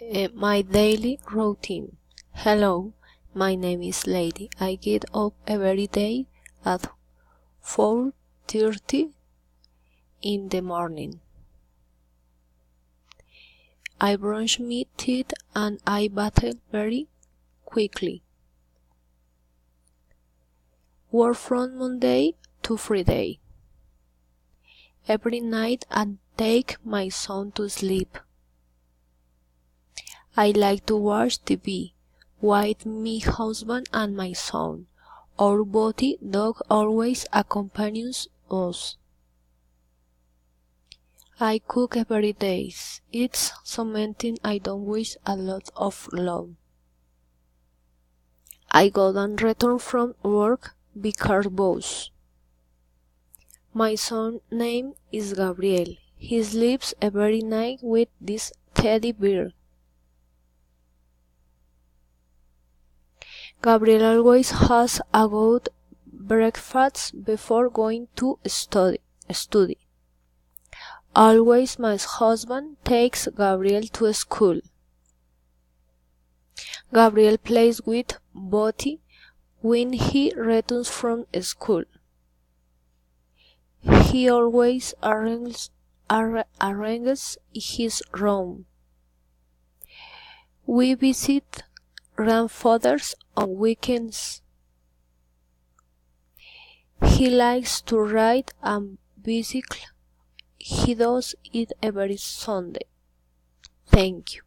My daily routine. Hello, my name is Lady. I get up every day at 4:30 in the morning. I brush my teeth and I bathe very quickly. Work from Monday to Friday. Every night I take my son to sleep. I like to watch TV with my husband and my son. Our body dog always accompanies us. I cook every day. It's something I don't wish a lot of love. I go and return from work because boss. My son's name is Gabriel. He sleeps every night with this teddy bear. Gabriel always has a good breakfast before going to study. Always my husband takes Gabriel to school. Gabriel plays with Boti when he returns from school. He always arranges his room. We visit grandfathers on weekends. He likes to ride a bicycle. He does it every Sunday. Thank you.